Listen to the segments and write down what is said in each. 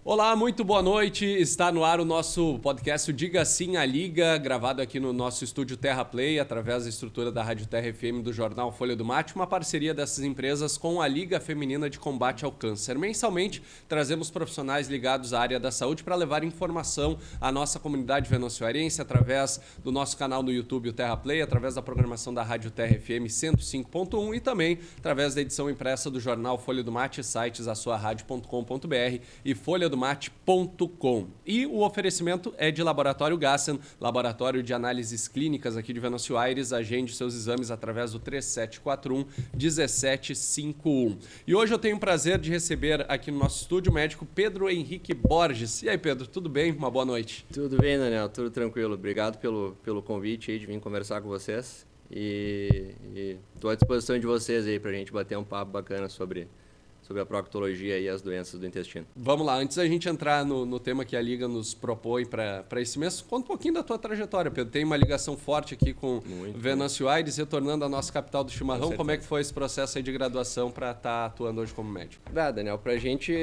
Olá, muito boa noite. Está no ar o nosso podcast o Diga Sim à Liga, gravado aqui no nosso estúdio Terra Play, através da estrutura da Rádio Terra FM do jornal Folha do Mate, uma parceria dessas empresas com a Liga Feminina de Combate ao Câncer. Mensalmente, trazemos profissionais ligados à área da saúde para levar informação à nossa comunidade venezuelense através do nosso canal no YouTube, o Terra Play, através da programação da Rádio Terra FM 105.1 e também através da edição impressa do jornal Folha do Mate, sites assuaradio.com.br e folhadomate.com. E o oferecimento é de Laboratório Gassen, laboratório de análises clínicas aqui de Venâncio Aires. Agende seus exames através do 3741-1751. E hoje eu tenho o prazer de receber aqui no nosso estúdio o médico Pedro Henrique Borges. E aí, Pedro, tudo bem? Uma boa noite. Tudo bem, Daniel, tudo tranquilo. Obrigado pelo convite aí de vir conversar com vocês. E estou à disposição de vocês aí para a gente bater um papo bacana sobre a proctologia e as doenças do intestino. Vamos lá, antes da gente entrar no tema que a Liga nos propõe para esse mês, conta um pouquinho da tua trajetória, Pedro. Tem uma ligação forte aqui com Venâncio Aires, retornando à nossa capital do chimarrão. Como é que foi esse processo aí de graduação para estar atuando hoje como médico? Daniel, para a gente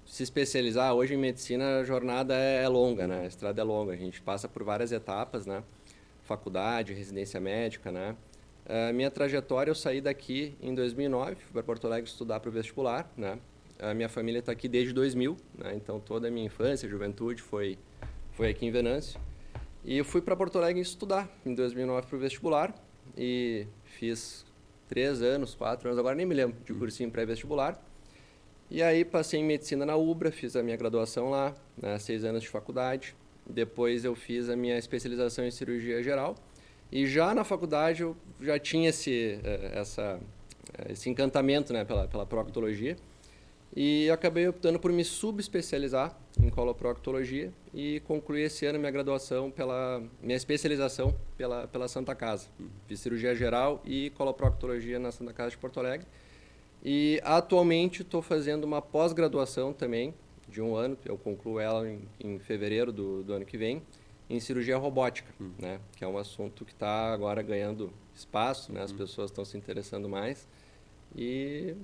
se especializar hoje em medicina, a jornada é longa, né? A estrada é longa, a gente passa por várias etapas, né? Faculdade, residência médica, né? A minha trajetória, eu saí daqui em 2009, fui para Porto Alegre estudar para o vestibular, né? A minha família está aqui desde 2000, né? Então toda a minha infância, juventude foi aqui em Venâncio. E eu fui para Porto Alegre estudar em 2009 para o vestibular e fiz 3 anos, 4 anos, agora nem me lembro, de cursinho pré-vestibular. E aí passei em medicina na UBRA, fiz a minha graduação lá, né? 6 anos de faculdade. Depois eu fiz a minha especialização em cirurgia geral. E já na faculdade eu já tinha esse encantamento, né, pela proctologia. E acabei optando por me subespecializar em coloproctologia e concluí esse ano minha graduação, minha especialização pela Santa Casa. Fiz cirurgia geral e coloproctologia na Santa Casa de Porto Alegre. E atualmente estou fazendo uma pós-graduação também, de 1 ano, eu concluo ela em fevereiro do ano que vem, em cirurgia robótica, né? Que é um assunto que está agora ganhando espaço, né? As pessoas estão se interessando mais e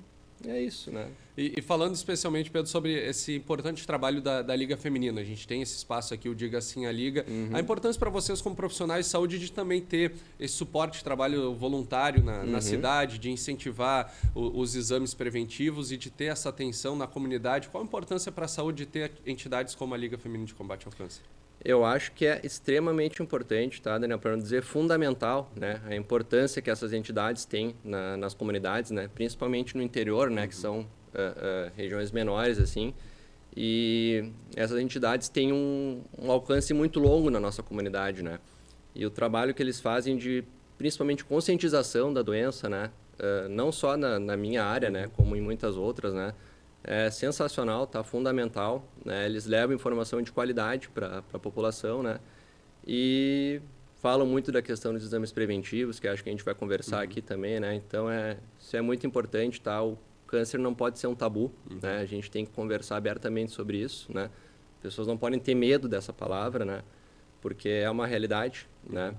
é isso, né? E falando especialmente, Pedro, sobre esse importante trabalho da Liga Feminina, a gente tem esse espaço aqui, o Diga Sim à Liga. A importância para vocês como profissionais de saúde de também ter esse suporte de trabalho voluntário na cidade, de incentivar os exames preventivos e de ter essa atenção na comunidade. Qual a importância para a saúde de ter entidades como a Liga Feminina de Combate ao Câncer? Eu acho que é extremamente importante, tá, Daniel, para não dizer fundamental, né, a importância que essas entidades têm nas comunidades, né, principalmente no interior, né, que são regiões menores, assim, e essas entidades têm um alcance muito longo na nossa comunidade, né, e o trabalho que eles fazem de, principalmente, conscientização da doença, né, não só na minha área, né, como em muitas outras, né, é sensacional, tá fundamental, né? Eles levam informação de qualidade para a população, né? E falam muito da questão dos exames preventivos, que acho que a gente vai conversar aqui também, né? Então isso é muito importante, tá? O câncer não pode ser um tabu, né? A gente tem que conversar abertamente sobre isso, né? As pessoas não podem ter medo dessa palavra, né? Porque é uma realidade, né?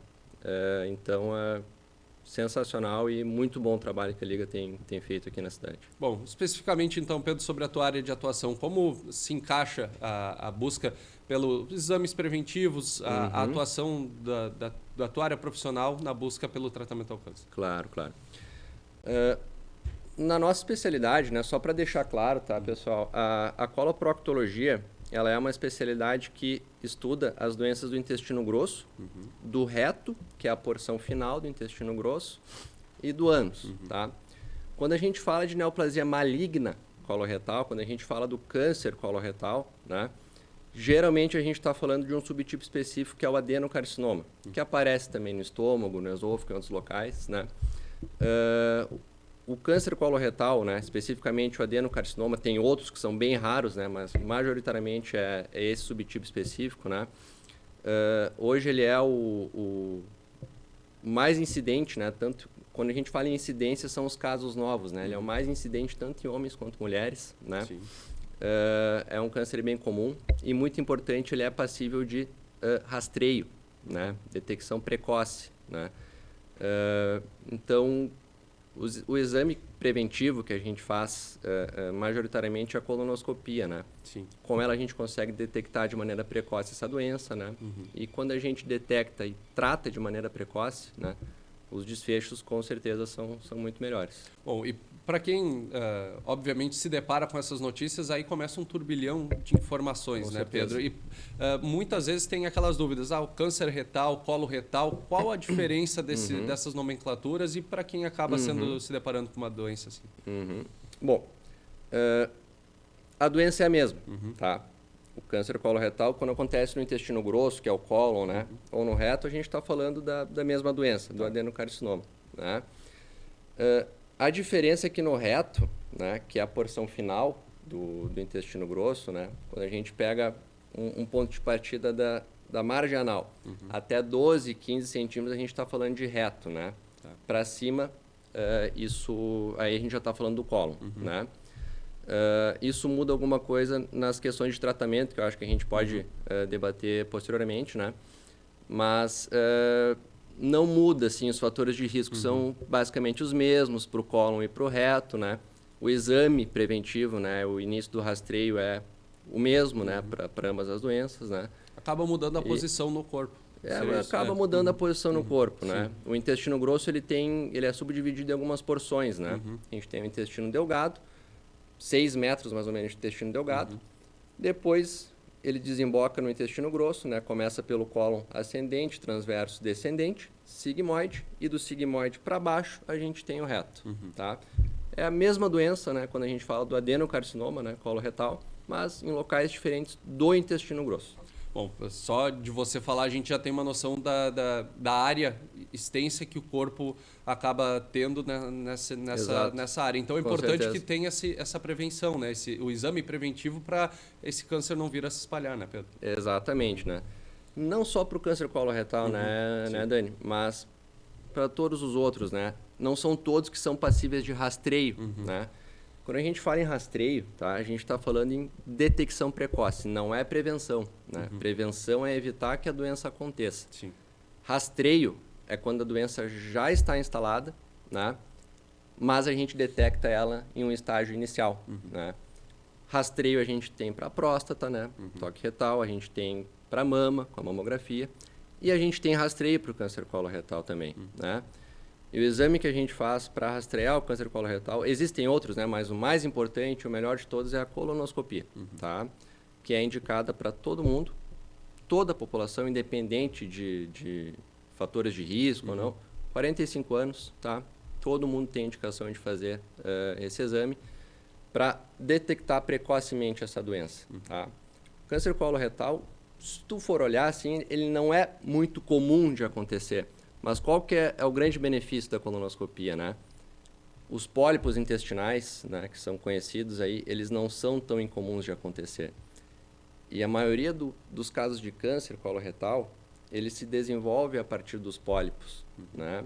Então sensacional e muito bom o trabalho que a Liga tem feito aqui na cidade. Bom, especificamente então, Pedro, sobre a tua área de atuação, como se encaixa a busca pelos exames preventivos, a atuação da tua área profissional na busca pelo tratamento ao câncer? Claro. Na nossa especialidade, né, só para deixar claro, tá, pessoal, a coloproctologia, ela é uma especialidade que estuda as doenças do intestino grosso, do reto, que é a porção final do intestino grosso, e do ânus, tá? Quando a gente fala de neoplasia maligna coloretal, quando a gente fala do câncer coloretal, né, geralmente a gente está falando de um subtipo específico que é o adenocarcinoma, que aparece também no estômago, no esôfago, em outros locais, né? O câncer coloretal, né, especificamente o adenocarcinoma, tem outros que são bem raros, né, mas majoritariamente é esse subtipo específico, né? Hoje ele é o mais incidente, né? Tanto quando a gente fala em incidência são os casos novos, né? Ele é o mais incidente tanto em homens quanto mulheres, né? Sim. É um câncer bem comum e muito importante, ele é passível de rastreio, né? Detecção precoce, né? Então O exame preventivo que a gente faz majoritariamente é a colonoscopia, né? Sim. Com ela a gente consegue detectar de maneira precoce essa doença, né? E quando a gente detecta e trata de maneira precoce, né? Os desfechos com certeza são muito melhores. Bom, e para quem, obviamente, se depara com essas notícias, aí começa um turbilhão de informações, Com né, certeza. Pedro? E muitas vezes tem aquelas dúvidas, o câncer retal, colo retal, qual a diferença dessas nomenclaturas e para quem acaba se deparando com uma doença assim? Bom, a doença é a mesma, tá? O câncer coloretal, quando acontece no intestino grosso, que é o cólon, né? Ou no reto, a gente está falando da mesma doença, do adenocarcinoma, né? A diferença é que no reto, né, que é a porção final do intestino grosso, né? Quando a gente pega um ponto de partida da margem anal, até 12, 15 centímetros, a gente está falando de reto, né? Para cima, aí a gente já está falando do cólon, né? Isso muda alguma coisa nas questões de tratamento, que eu acho que a gente pode debater posteriormente, né? Mas não muda, assim, os fatores de risco são basicamente os mesmos para o cólon e para o reto, né? O exame preventivo, né? O início do rastreio é o mesmo, né? Para ambas as doenças, né? Acaba mudando a posição no corpo. Acaba mudando a posição no corpo, né? O intestino grosso, ele é subdividido em algumas porções, né? A gente tem o intestino delgado, 6 metros mais ou menos de intestino delgado. Depois ele desemboca no intestino grosso, né? Começa pelo cólon ascendente, transverso, descendente, sigmoide, e do sigmoide para baixo a gente tem o reto, tá? É a mesma doença, né? Quando a gente fala do adenocarcinoma, né? Coloretal, mas em locais diferentes do intestino grosso. Bom, só de você falar, a gente já tem uma noção da área extensa que o corpo acaba tendo, né, nessa área. Então é importante que tenha essa prevenção, né? O exame preventivo para esse câncer não vir a se espalhar, né, Pedro? Exatamente, né? Não só para o câncer coloretal, né, Dani? Mas para todos os outros, né? Não são todos que são passíveis de rastreio, né? Quando a gente fala em rastreio, tá? A gente está falando em detecção precoce, não é prevenção, né? Prevenção é evitar que a doença aconteça. Sim. Rastreio é quando a doença já está instalada, né? Mas a gente detecta ela em um estágio inicial, né? Rastreio a gente tem para a próstata, né? Toque retal, a gente tem para mama, com a mamografia, e a gente tem rastreio para o câncer coloretal também, né? E o exame que a gente faz para rastrear o câncer coloretal, existem outros, né? Mas o mais importante, o melhor de todos é a colonoscopia, tá? Que é indicada para todo mundo, toda a população, independente de fatores de risco ou não. 45 anos, tá? Todo mundo tem indicação de fazer esse exame para detectar precocemente essa doença, tá? O câncer coloretal, se tu for olhar assim, ele não é muito comum de acontecer. Mas qual que é o grande benefício da colonoscopia, né? Os pólipos intestinais, né, que são conhecidos aí, eles não são tão incomuns de acontecer. E a maioria dos casos de câncer coloretal, ele se desenvolve a partir dos pólipos, né?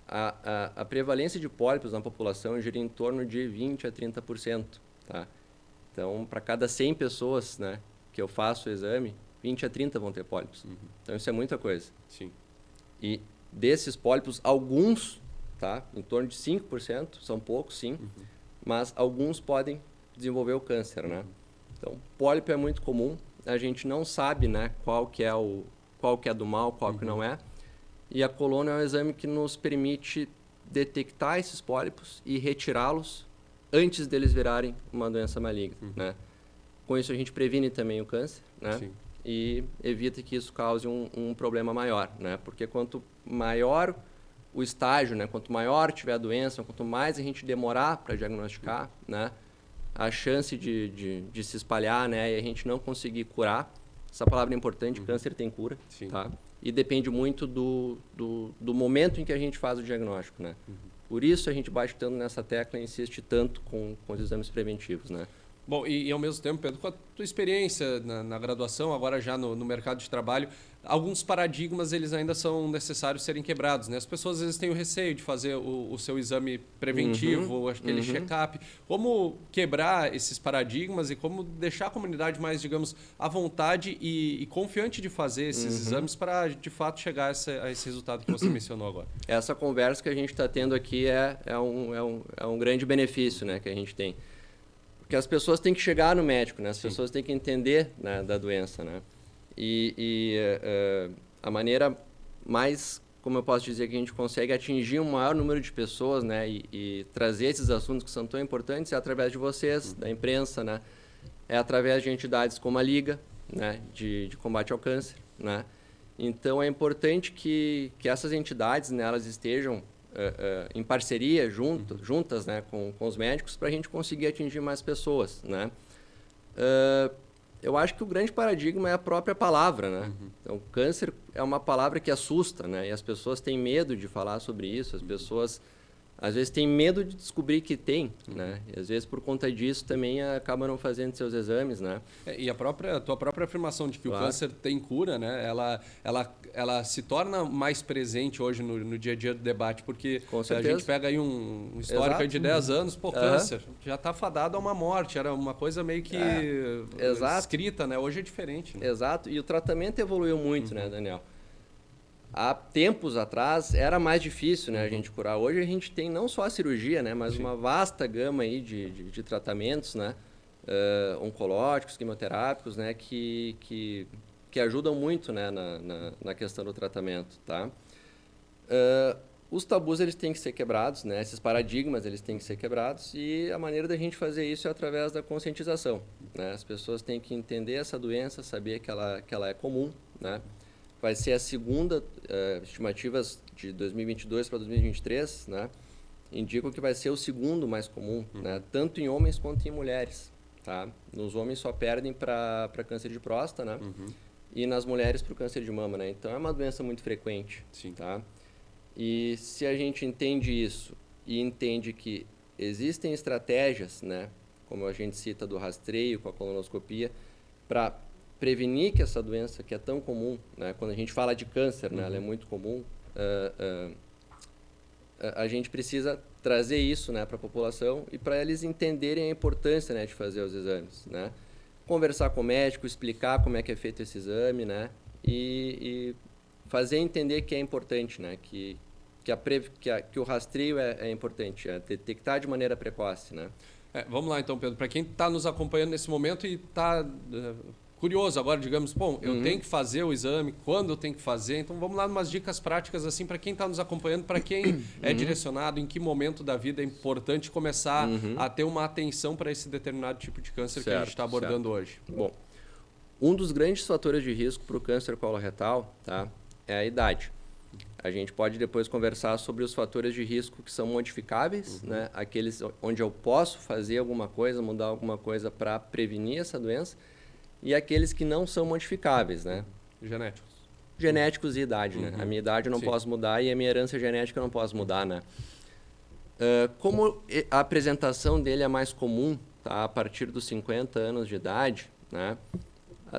A prevalência de pólipos na população gira em torno de 20% a 30%, tá? Então, para cada 100 pessoas, né, que eu faço o exame, 20 a 30 vão ter pólipos. Então, isso é muita coisa. Sim. E desses pólipos, alguns, tá, em torno de 5%, são poucos, sim, mas alguns podem desenvolver o câncer, né? Então, pólipo é muito comum. A gente não sabe, né, qual que é do mal, qual que não é. E a colônia é um exame que nos permite detectar esses pólipos e retirá-los antes deles virarem uma doença maligna, né? Com isso, a gente previne também o câncer, né? Sim. E evita que isso cause um problema maior, né? Porque quanto maior o estágio, né? Quanto maior tiver a doença, quanto mais a gente demorar para diagnosticar, né? A chance de se espalhar, né? E a gente não conseguir curar. Essa palavra é importante, câncer tem cura, tá? E depende muito do momento em que a gente faz o diagnóstico, né? Por isso a gente bate tanto nessa tecla e insiste tanto com os exames preventivos, né? Bom, e ao mesmo tempo, Pedro, com a tua experiência na graduação, agora já no mercado de trabalho, alguns paradigmas eles ainda são necessários serem quebrados, né? As pessoas às vezes têm o receio de fazer o seu exame preventivo, aquele check-up. Como quebrar esses paradigmas e como deixar a comunidade mais, digamos, à vontade e confiante de fazer esses exames para, de fato, chegar a esse resultado que você mencionou agora? Essa conversa que a gente está tendo aqui é um grande benefício, né, que a gente tem. Porque as pessoas têm que chegar no médico, né? As pessoas têm que entender, né, da doença, né? A maneira mais, como eu posso dizer, que a gente consegue atingir um maior número de pessoas, né, e trazer esses assuntos que são tão importantes é através de vocês, da imprensa, né? É através de entidades como a Liga, né, de combate ao câncer, né? Então é importante que essas entidades, né, elas estejam em parceria, juntas, né, com os médicos, para a gente conseguir atingir mais pessoas, né? Eu acho que o grande paradigma é a própria palavra, né? Então, câncer é uma palavra que assusta, né? E as pessoas têm medo de falar sobre isso, as pessoas às vezes têm medo de descobrir que tem, né? E às vezes por conta disso também acabam não fazendo seus exames, né? E a tua própria afirmação de que o câncer tem cura, né? Ela se torna mais presente hoje no dia a dia do debate, porque a gente pega aí um histórico aí de 10 anos, câncer já está fadado a uma morte, era uma coisa meio que escrita, né? Hoje é diferente. Né? Exato, e o tratamento evoluiu muito, né, Daniel? Há tempos atrás era mais difícil, né, a gente curar. Hoje a gente tem não só a cirurgia, né, mas uma vasta gama aí de tratamentos, né, oncológicos, quimioterápicos, né, que ajudam muito, né, na questão do tratamento, tá? Os tabus eles têm que ser quebrados, né, esses paradigmas eles têm que ser quebrados e a maneira da gente fazer isso é através da conscientização, né? As pessoas têm que entender essa doença, saber que ela é comum, né? Vai ser a segunda, estimativas de 2022 para 2023, né, indicam que vai ser o segundo mais comum, né, tanto em homens quanto em mulheres. Tá? Nos homens só perdem para câncer de próstata, né, e nas mulheres para o câncer de mama. Né? Então é uma doença muito frequente. Sim. Tá? E se a gente entende isso e entende que existem estratégias, né, como a gente cita do rastreio com a colonoscopia, para prevenir que essa doença que é tão comum, né? Quando a gente fala de câncer, né? Ela é muito comum, a gente precisa trazer isso, né, para a população e para eles entenderem a importância, né, de fazer os exames, né? Conversar com o médico, explicar como é que é feito esse exame, né? E fazer entender que é importante, né? Que o rastreio é importante, é detectar de maneira precoce, né? Vamos lá então, Pedro. Para quem está nos acompanhando nesse momento e está curioso agora, digamos, bom, eu tenho que fazer o exame, quando eu tenho que fazer, então vamos lá umas dicas práticas assim para quem está nos acompanhando, para quem é direcionado, em que momento da vida é importante começar a ter uma atenção para esse determinado tipo de câncer que a gente está abordando hoje. Bom, um dos grandes fatores de risco para o câncer coloretal, tá, é a idade. A gente pode depois conversar sobre os fatores de risco que são modificáveis, né, aqueles onde eu posso fazer alguma coisa, mudar alguma coisa para prevenir essa doença, e aqueles que não são modificáveis, né? Genéticos e idade, né? A minha idade eu não posso mudar e a minha herança genética eu não posso mudar, né? Como a apresentação dele é mais comum, tá? A partir dos 50 anos de idade, né?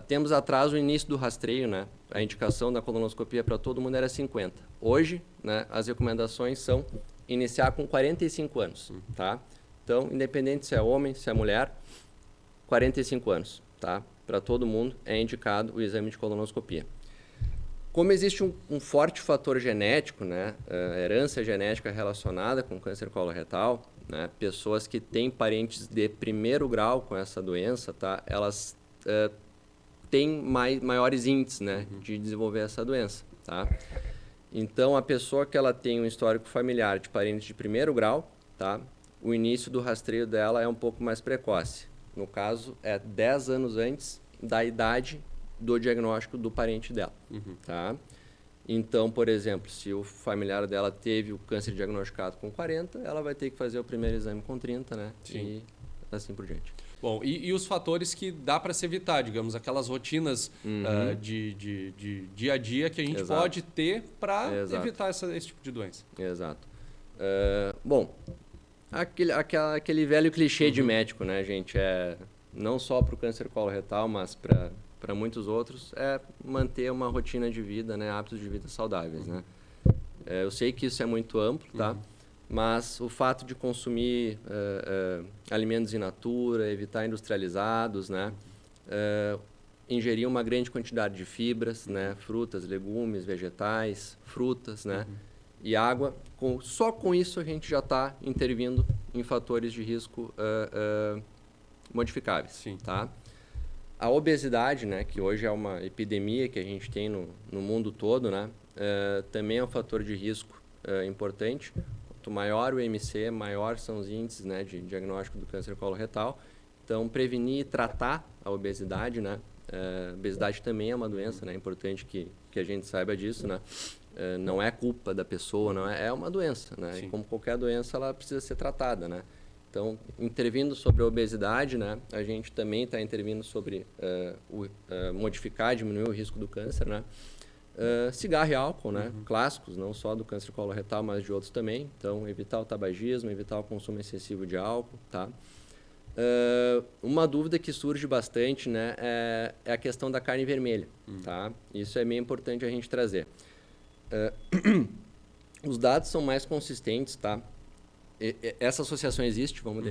Temos atrás o início do rastreio, né? A indicação da colonoscopia para todo mundo era 50. Hoje, né, as recomendações são iniciar com 45 anos, tá? Então, independente se é homem, se é mulher, 45 anos, tá? Para todo mundo é indicado o exame de colonoscopia. Como existe um forte fator genético, né, herança genética relacionada com câncer coloretal, né, pessoas que têm parentes de primeiro grau com essa doença, tá, elas têm maiores índices, né, de desenvolver essa doença. Tá? Então, a pessoa que ela tem um histórico familiar de parentes de primeiro grau, tá, o início do rastreio dela é um pouco mais precoce. No caso, é 10 anos antes da idade do diagnóstico do parente dela. Tá? Então, por exemplo, se o familiar dela teve o câncer diagnosticado com 40, ela vai ter que fazer o primeiro exame com 30, né? Sim. E assim por diante. Bom, e os fatores que dá para se evitar, digamos, aquelas rotinas de dia a dia que a gente pode ter para evitar esse tipo de doença. Exato. Bom, aquele velho clichê de médico, né, gente? não só para o câncer coloretal, mas para muitos outros, é manter uma rotina de vida, né? Hábitos de vida saudáveis, né? Eu sei que isso é muito amplo, tá? Mas o fato de consumir alimentos in natura, evitar industrializados, né? Ingerir uma grande quantidade de fibras, né? Frutas, legumes, vegetais, frutas, né? E água. Só com isso a gente já está intervindo em fatores de risco modificáveis. Sim. Tá? A obesidade, né? Que hoje é uma epidemia que a gente tem no mundo todo, né? Também é um fator de risco importante. Quanto maior o IMC, maior são os índices, né, de diagnóstico do câncer coloretal. Então, prevenir e tratar a obesidade, né? Obesidade também é uma doença, né? É importante que a gente saiba disso, né? Não é culpa da pessoa, não é uma doença, né? Sim. E como qualquer doença, ela precisa ser tratada, né? Então, intervindo sobre a obesidade, né? A gente também está intervindo sobre modificar, diminuir o risco do câncer, né? Cigarro e álcool, né? Clássicos, não só do câncer coloretal, mas de outros também. Então, evitar o tabagismo, evitar o consumo excessivo de álcool, tá? Uma dúvida que surge bastante, né, é a questão da carne vermelha, tá? Isso é meio importante a gente trazer. Os dados são mais consistentes, tá? Essa associação existe, vamos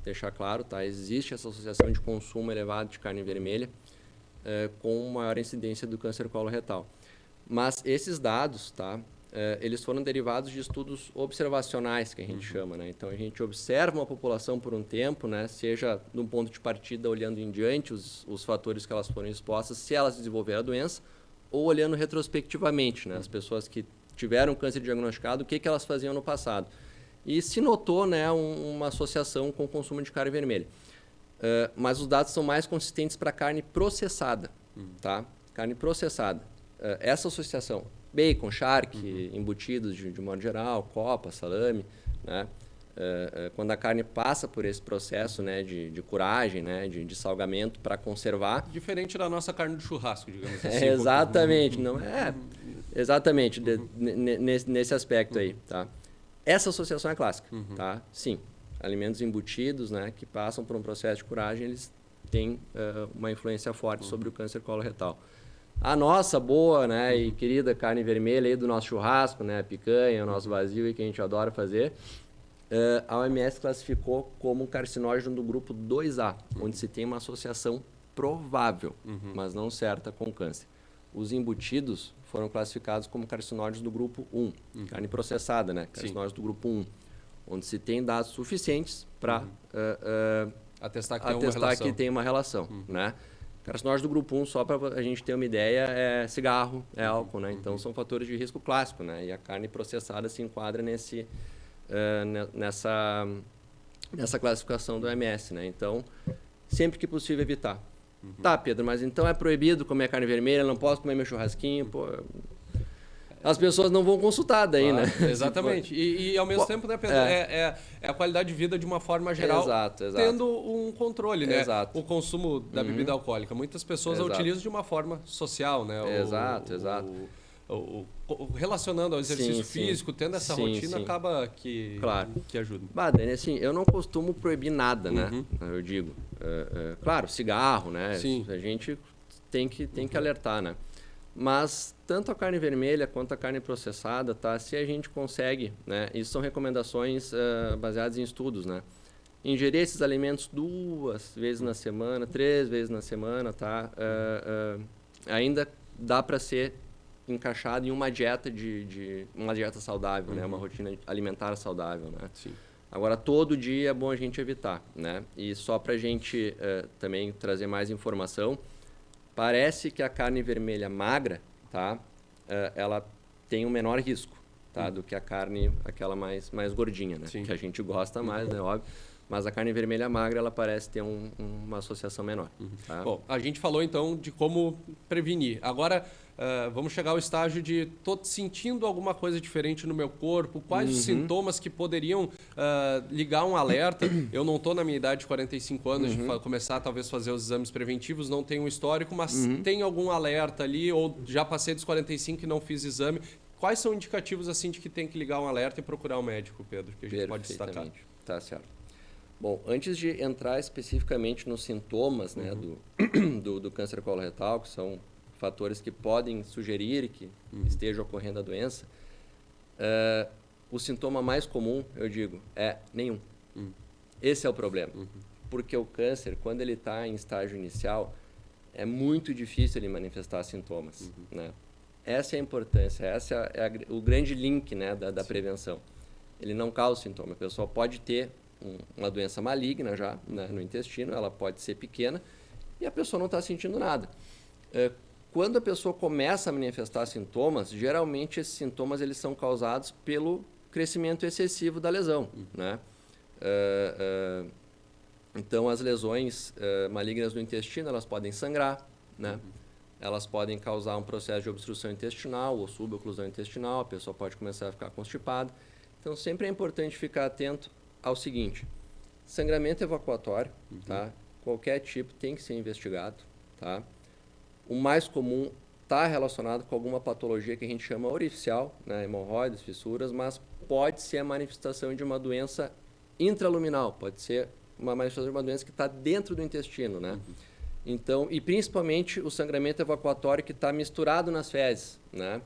deixar claro, tá? Existe essa associação de consumo elevado de carne vermelha com maior incidência do câncer coloretal. Mas esses dados, tá? Eles foram derivados de estudos observacionais, que a gente chama, né? Então, a gente observa uma população por um tempo, né? Seja de um ponto de partida, olhando em diante os fatores que elas foram expostas, se elas desenvolveram a doença, ou olhando retrospectivamente, né? As pessoas que tiveram câncer diagnosticado, o que elas faziam no passado. E se notou, né, uma associação com o consumo de carne vermelha. Mas os dados são mais consistentes para carne processada, tá? Carne processada. Essa associação, bacon, charque, embutidos de modo geral, copa, salame, né? Quando a carne passa por esse processo, né, de curagem, né, de salgamento para conservar. Diferente da nossa carne de churrasco, digamos assim. Exatamente, não é? Exatamente, nesse aspecto aí, tá? Essa associação é clássica, tá? Sim, alimentos embutidos, né, que passam por um processo de curagem, eles têm uma influência forte sobre o câncer coloretal. A nossa boa, né, e querida carne vermelha aí do nosso churrasco, né, a picanha, o nosso vazio aí que a gente adora fazer, a OMS classificou como um carcinógeno do grupo 2A, onde se tem uma associação provável, mas não certa com câncer. Os embutidos foram classificados como carcinógenos do grupo 1, carne processada, né, carcinógenos do grupo 1, onde se tem dados suficientes para atestar que tem uma relação, né? Carcinógenos do grupo 1, só para a gente ter uma ideia, é cigarro, é álcool, né? Então, são fatores de risco clássico, né? E a carne processada se enquadra nessa classificação do OMS, né? Então, sempre que possível, evitar. Tá, Pedro, mas então é proibido comer carne vermelha, não posso comer meu churrasquinho, pô... As pessoas não vão consultar daí, claro, né? Exatamente. E ao mesmo tempo, né, Pedro, é a qualidade de vida de uma forma geral, exato. tendo um controle, né? Exato. O consumo da bebida alcoólica. Muitas pessoas a utilizam de uma forma social, né? Exato. Relacionando ao exercício físico, tendo essa rotina, acaba que ajuda. Dani, assim, eu não costumo proibir nada, né? Eu digo. Claro, cigarro, né? Sim. A gente tem que alertar, né? Mas tanto a carne vermelha quanto a carne processada, tá? Se a gente consegue, né? Isso são recomendações baseadas em estudos, né? Ingerir esses alimentos 2 vezes na semana, 3 vezes na semana, tá? Ainda dá para ser encaixado em uma dieta uma dieta saudável, né? Uma rotina alimentar saudável, né? Sim. Agora, todo dia é bom a gente evitar, né? E só para a gente também trazer mais informação, parece que a carne vermelha magra, tá? Ela tem um menor risco, tá? Do que a carne, aquela mais gordinha, né? Sim. Que a gente gosta mais, né? Óbvio. Mas a carne vermelha magra, ela parece ter uma associação menor. Tá? Bom, a gente falou então de como prevenir. Agora, vamos chegar ao estágio de tô sentindo alguma coisa diferente no meu corpo, quais os sintomas que poderiam ligar um alerta. Eu não estou na minha idade de 45 anos de começar talvez fazer os exames preventivos, não tenho um histórico, mas tem algum alerta ali, ou já passei dos 45 e não fiz exame. Quais são indicativos assim de que tem que ligar um alerta e procurar um médico, Pedro, que a gente pode destacar? Tá certo. Bom, antes de entrar especificamente nos sintomas, né, do câncer coloretal, que são fatores que podem sugerir que esteja ocorrendo a doença, o sintoma mais comum, eu digo, é nenhum. Esse é o problema. Porque o câncer, quando ele está em estágio inicial, é muito difícil ele manifestar sintomas, né? Essa é a importância, o grande link, né, da prevenção. Ele não causa sintoma. A pessoa pode ter uma doença maligna já, né, no intestino, ela pode ser pequena e a pessoa não está sentindo nada. Quando a pessoa começa a manifestar sintomas, geralmente esses sintomas eles são causados pelo crescimento excessivo da lesão, né? Então, as lesões malignas do intestino, elas podem sangrar, né? Elas podem causar um processo de obstrução intestinal ou suboclusão intestinal, a pessoa pode começar a ficar constipada. Então, sempre é importante ficar atento ao seguinte: sangramento evacuatório, tá? Qualquer tipo tem que ser investigado, tá? O mais comum está relacionado com alguma patologia que a gente chama orificial, né? Hemorroidas, fissuras, mas pode ser a manifestação de uma doença intraluminal, pode ser uma manifestação de uma doença que está dentro do intestino, né? Então, e principalmente o sangramento evacuatório que está misturado nas fezes, né?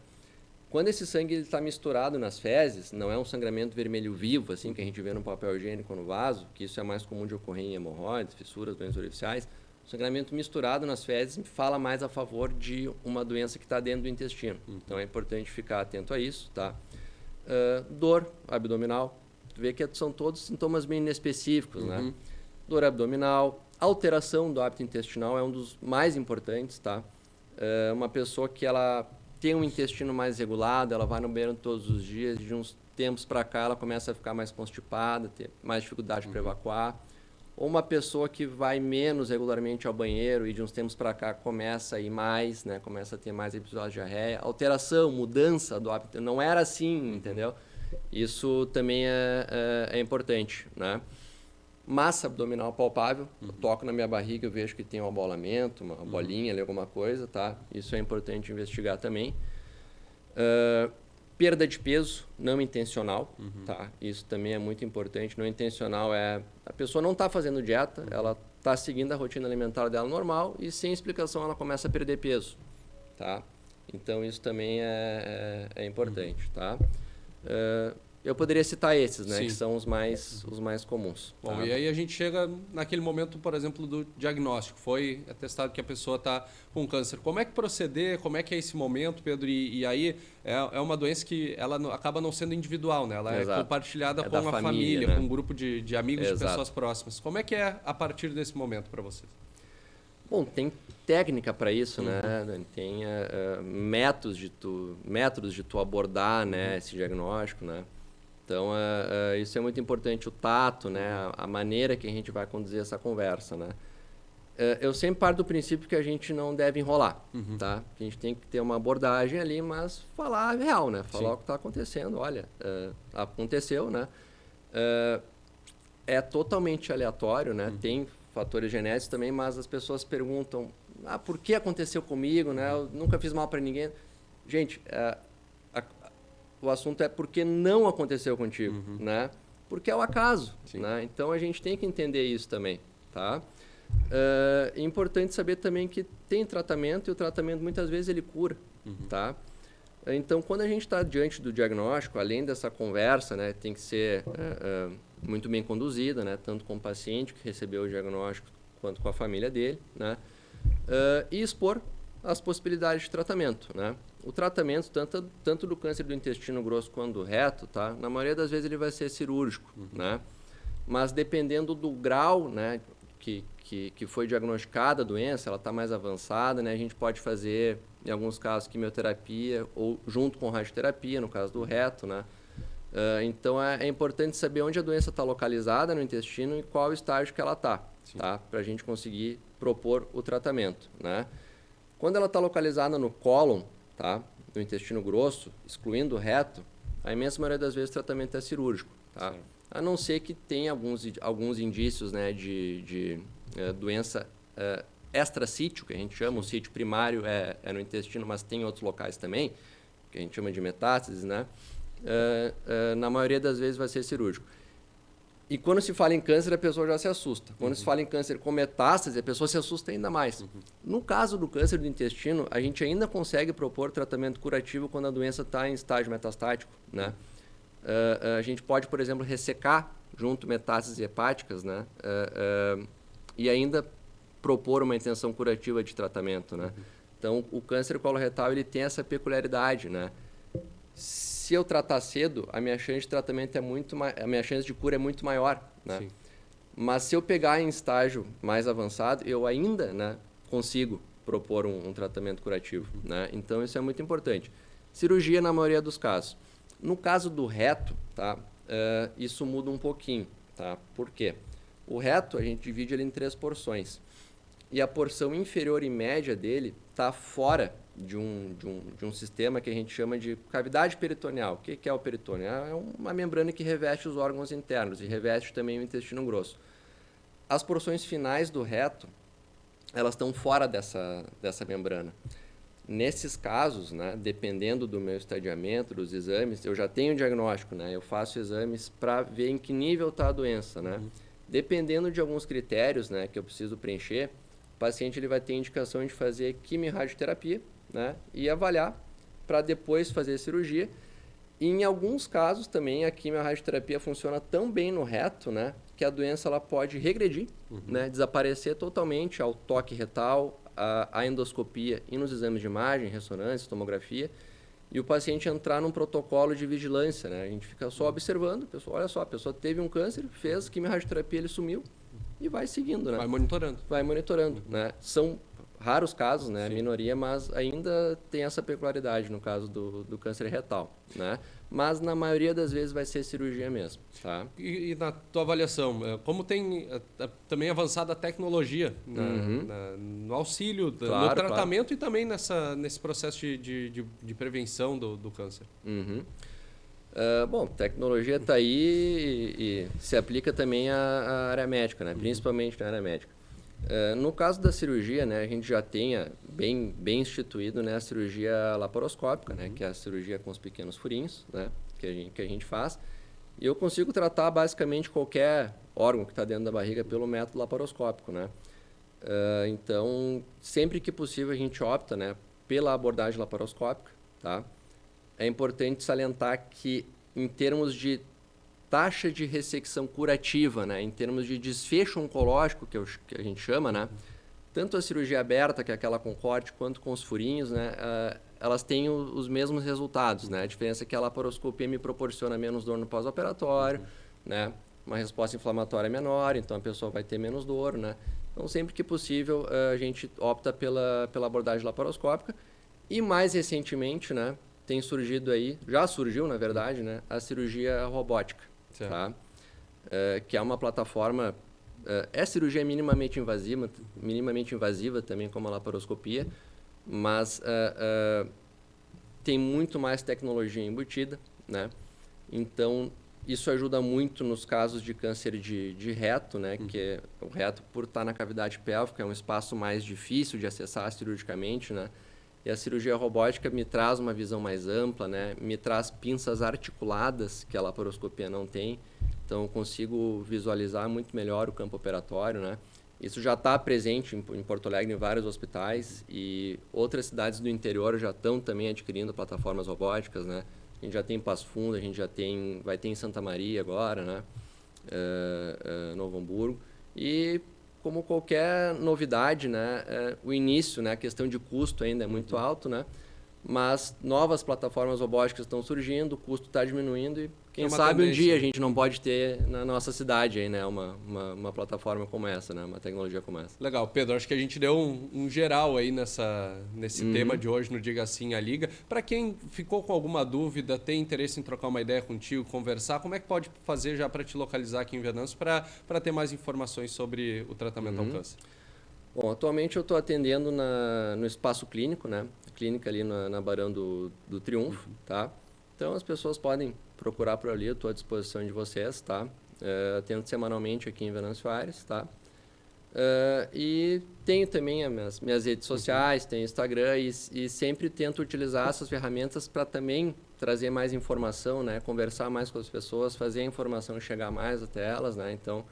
Quando esse sangue está misturado nas fezes, não é um sangramento vermelho vivo, assim, que a gente vê no papel higiênico ou no vaso, que isso é mais comum de ocorrer em hemorroides, fissuras, doenças orificiais. O sangramento misturado nas fezes fala mais a favor de uma doença que está dentro do intestino. Então, é importante ficar atento a isso, tá? Dor abdominal, tu vê que são todos sintomas bem inespecíficos, né? Dor abdominal, alteração do hábito intestinal é um dos mais importantes, tá? Uma pessoa que ela tem um intestino mais regulado, ela vai no banheiro todos os dias, de uns tempos para cá ela começa a ficar mais constipada, ter mais dificuldade para evacuar. Ou uma pessoa que vai menos regularmente ao banheiro e de uns tempos para cá começa a ir mais, né? Começa a ter mais episódios de diarreia. Alteração, mudança do hábito, não era assim, entendeu? Isso também é importante, né? Massa abdominal palpável, eu toco na minha barriga, eu vejo que tem um abolamento, uma bolinha ali, alguma coisa, tá? Isso é importante investigar também. Perda de peso não intencional, tá? Isso também é muito importante. Não intencional é... A pessoa não está fazendo dieta, ela está seguindo a rotina alimentar dela normal e sem explicação ela começa a perder peso, tá? Então isso também é importante, tá? Eu poderia citar esses, né? Sim. Que são os mais comuns. Bom, tá? E aí a gente chega naquele momento, por exemplo, do diagnóstico. Foi atestado que a pessoa está com câncer. Como é que proceder? Como é que é esse momento, Pedro? E aí é uma doença que ela acaba não sendo individual, né? Ela Exato. é compartilhada com a família, né? com um grupo de amigos, Exato. de pessoas próximas. Como é que é a partir desse momento para vocês? Bom, tem técnica para isso, né? Tem métodos de tu abordar, né, esse diagnóstico, né? Então, isso é muito importante, o tato, né? A maneira que a gente vai conduzir essa conversa, né? Eu sempre parto do princípio que a gente não deve enrolar, tá? A gente tem que ter uma abordagem ali, mas falar a real, né? Falar o que está acontecendo. Olha, aconteceu, né? É totalmente aleatório, né? Tem fatores genéticos também, mas as pessoas perguntam, por que aconteceu comigo, né? Eu nunca fiz mal para ninguém. Gente, o assunto é por que não aconteceu contigo, né? Porque é o acaso, né? Então, a gente tem que entender isso também, tá? É importante saber também que tem tratamento e o tratamento muitas vezes ele cura, tá? Então, quando a gente está diante do diagnóstico, além dessa conversa, né, tem que ser muito bem conduzida, né? Tanto com o paciente que recebeu o diagnóstico quanto com a família dele, né? E expor as possibilidades de tratamento, né? O tratamento, tanto do câncer do intestino grosso quanto do reto, tá? Na maioria das vezes ele vai ser cirúrgico, né? Mas dependendo do grau, né, que foi diagnosticada a doença, ela está mais avançada, né? A gente pode fazer, em alguns casos, quimioterapia ou junto com radioterapia, no caso do reto, né? Então, é importante saber onde a doença está localizada no intestino e qual estágio que ela está, tá? Para a gente conseguir propor o tratamento, né? Quando ela está localizada no cólon, tá? No intestino grosso, excluindo o reto, a imensa maioria das vezes o tratamento é cirúrgico, tá? A não ser que tenha alguns indícios, né, de doença extracítio, que a gente chama, o sítio primário é no intestino, mas tem outros locais também, que a gente chama de metástases, né? Na maioria das vezes vai ser cirúrgico. E quando se fala em câncer, a pessoa já se assusta. Quando se fala em câncer com metástase, a pessoa se assusta ainda mais. No caso do câncer do intestino, a gente ainda consegue propor tratamento curativo quando a doença está em estágio metastático, né? A gente pode, por exemplo, ressecar junto metástases hepáticas, né? E ainda propor uma intenção curativa de tratamento, né? Então, o câncer coloretal ele tem essa peculiaridade, né? Se eu tratar cedo, a minha chance de tratamento a minha chance de cura é muito maior, né? Sim. Mas se eu pegar em estágio mais avançado, eu ainda, né, consigo propor um tratamento curativo, né? Então isso é muito importante. Cirurgia na maioria dos casos. No caso do reto, tá? Isso muda um pouquinho, tá? Por quê? O reto a gente divide ele em 3 porções. E a porção inferior e média dele está fora de um sistema que a gente chama de cavidade peritoneal. O que é o peritônio? É uma membrana que reveste os órgãos internos e reveste também o intestino grosso. As porções finais do reto, elas estão fora dessa membrana. Nesses casos, né, dependendo do meu estadiamento, dos exames, eu já tenho o diagnóstico, né? Eu faço exames para ver em que nível está a doença, né? Dependendo de alguns critérios, né, que eu preciso preencher, o paciente ele vai ter indicação de fazer quimio-radioterapia, né, e avaliar para depois fazer a cirurgia. E em alguns casos também a quimio-radioterapia funciona tão bem no reto, né, que a doença ela pode regredir, né, desaparecer totalmente ao toque retal, a endoscopia e nos exames de imagem, ressonância, tomografia, e o paciente entrar num protocolo de vigilância, né? A gente fica só observando, olha só, a pessoa teve um câncer, fez quimio-radioterapia, ele sumiu e vai seguindo, né? Vai monitorando. Vai monitorando, né? São raros casos, né? Minoria, mas ainda tem essa peculiaridade no caso do câncer retal, né? Mas na maioria das vezes vai ser cirurgia mesmo, tá? E na tua avaliação, como tem também avançado a tecnologia no auxílio, no tratamento e também nesse processo de prevenção do câncer? Bom, tecnologia está aí e se aplica também à área médica, né? Principalmente na área médica. No caso da cirurgia, né, a gente já tem bem instituído, né, a cirurgia laparoscópica, né, que é a cirurgia com os pequenos furinhos, né, que a gente faz. E eu consigo tratar basicamente qualquer órgão que está dentro da barriga pelo método laparoscópico, né? Então, sempre que possível a gente opta, né, pela abordagem laparoscópica, tá? É importante salientar que em termos de taxa de ressecção curativa, né, em termos de desfecho oncológico, que a gente chama, né, tanto a cirurgia aberta, que é aquela com corte, quanto com os furinhos, né, elas têm os mesmos resultados, né? A diferença é que a laparoscopia me proporciona menos dor no pós-operatório, né, uma resposta inflamatória menor, então a pessoa vai ter menos dor, né? Então, sempre que possível, a gente opta pela abordagem laparoscópica. E mais recentemente, né, tem surgido aí, já surgiu, na verdade, né, a cirurgia robótica, tá? Que é uma plataforma, é cirurgia minimamente invasiva também, como a laparoscopia, mas tem muito mais tecnologia embutida, né? Então, isso ajuda muito nos casos de câncer de reto, né? Que o reto, por estar na cavidade pélvica, é um espaço mais difícil de acessar cirurgicamente, né? E a cirurgia robótica me traz uma visão mais ampla, né? Me traz pinças articuladas que a laparoscopia não tem. Então, eu consigo visualizar muito melhor o campo operatório, né? Isso já está presente em Porto Alegre, em vários hospitais. E outras cidades do interior já estão também adquirindo plataformas robóticas, né? A gente já tem em Passo Fundo, a gente já vai ter em Santa Maria agora, né? Novo Hamburgo. E como qualquer novidade, né, o início, né, a questão de custo ainda é muito alto, né, mas novas plataformas robóticas estão surgindo, o custo está diminuindo e quem sabe um dia a gente não pode ter na nossa cidade aí, né, uma plataforma como essa, né, uma tecnologia como essa. Legal, Pedro, acho que a gente deu um geral aí nesse tema de hoje no Diga Sim à Liga. Para quem ficou com alguma dúvida, tem interesse em trocar uma ideia contigo, conversar, como é que pode fazer já para te localizar aqui em Venâncio para ter mais informações sobre o tratamento ao câncer? Bom, atualmente eu estou atendendo no espaço clínico, né, clínica ali na Barão do Triunfo, tá? Então as pessoas podem procurar por ali, eu estou à disposição de vocês, tá? Atendo semanalmente aqui em Venâncio Aires, tá? E tenho também as minhas redes sociais, tenho Instagram e sempre tento utilizar essas ferramentas para também trazer mais informação, né? Conversar mais com as pessoas, fazer a informação chegar mais até elas, né? Então,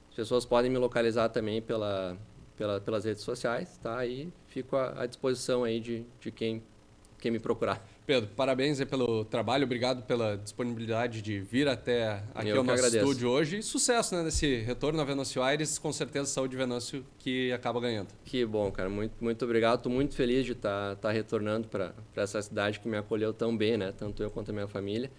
as pessoas podem me localizar também pelas redes sociais, tá? E fico à disposição aí de quem me procurar. Pedro, parabéns aí pelo trabalho, obrigado pela disponibilidade de vir até aqui ao nosso estúdio hoje. E sucesso, né, nesse retorno a Venâncio Aires, com certeza Saúde Venâncio que acaba ganhando. Que bom, cara, muito obrigado. Estou muito feliz de estar retornando para essa cidade que me acolheu tão bem, né? Tanto eu quanto a minha família.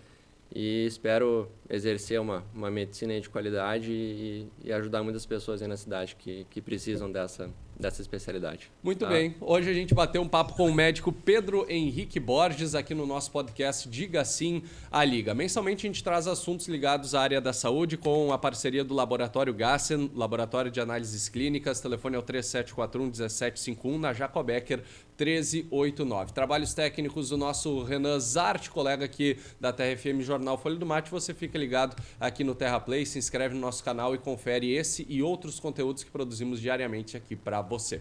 E espero exercer uma medicina de qualidade e ajudar muitas pessoas aí na cidade que precisam dessa especialidade. Muito bem. Hoje a gente bateu um papo com o médico Pedro Henrique Borges aqui no nosso podcast Diga Sim à Liga. Mensalmente a gente traz assuntos ligados à área da saúde com a parceria do Laboratório Gassen, Laboratório de Análises Clínicas. Telefone é o 3741-1751, na Jacob Becker 1389. Trabalhos técnicos do nosso Renan Zart, colega aqui da TRFM Jornal Folha do Mate. Você fica ligado aqui no Terra Play, se inscreve no nosso canal e confere esse e outros conteúdos que produzimos diariamente aqui para você.